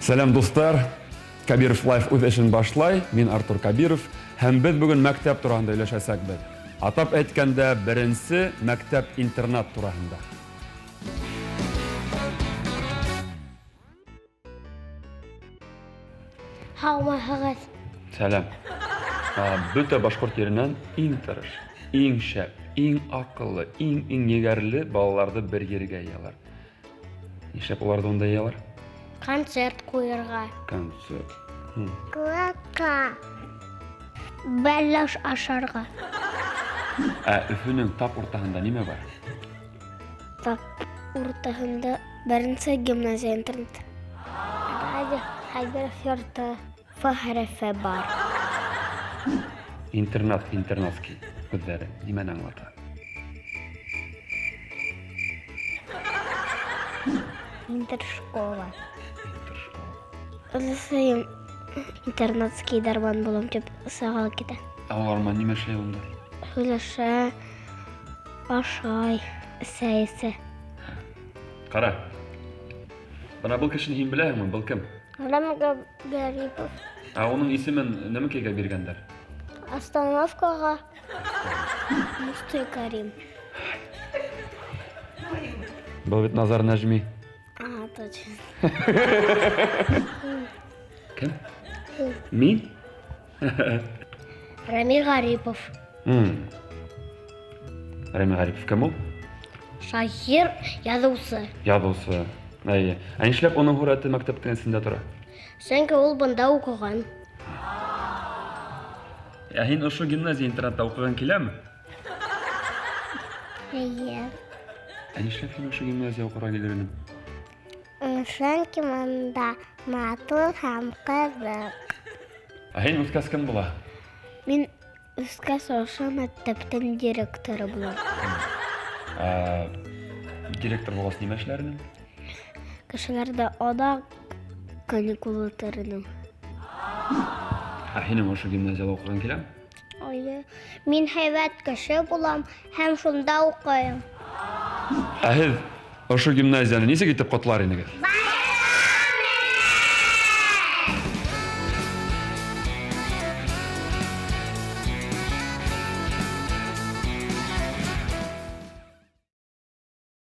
Сәлам достар, Кабиров Лайф үз эшен башлай, мин Артур Кабиров, һәм без бүген мәктәп турында сөйләшәсәкбез. Атап әйткәндә, беренче мәктәп-интернат турында. Һаумыһығыҙ. Сәлам. Бөтә башҡорт еренән иң тырыш, иң шәп, иң аҡыллы, иң егәрле балаларҙы бер ергә йыялар. Нишләп уларҙы унда йыялар? Концерт ҡуйырға. Концерт. Клака. Бәлләш ашарға. Өфөнөң тап уртаһында нимә бар? Тап уртаһында беренсе гимназия интернат. Радио Хәйдәров йорты фахрәфе бар. Интернатский һүҙҙәре нимәне аңлата? Интершкола. Өләсәйем интернатский дарбан булам тип сағал китә. Улар нимә эшләй унда? Һөйләшә, ашай, сәйәсе. Ҡара. Бына был кешене һин беләһеңме? Был кем? Рамга Гарипов. Уның исемен нәмәкәгә биргәндәр? Остановкаға Мустай Карим. Был бит Назар Нәжми. Точно. Кем? Мин? Рами Гарипов. Рами Гарипов кем ул? Шахир яҙыусы. Яҙыусы. Нишләп уның һүрәте мәктәп кенәсендә тора? Сөнки ул бында уҡыған. Һин ошо гимназия интернатта уҡыған киләме? Эйе. Нишләп һин ошо гимназия уҡырға килер инең? Сөнки мында матур һәм ҡыҙыҡ. Һин үҫкәс кем була? Мин үҫкәс ошо мәктәптең директоры булам. Директор булғас нимә эшләр инең? Кешеләрҙе аҙаҡ каникул үткәренем. Һинең ошо гимназияла уҡыған киләме? Эйе. Мин һәйбәт кеше булам һәм шунда уҡыйым. Һеҙ ошо гимназияны нисек итеп ҡотлар инегеҙ?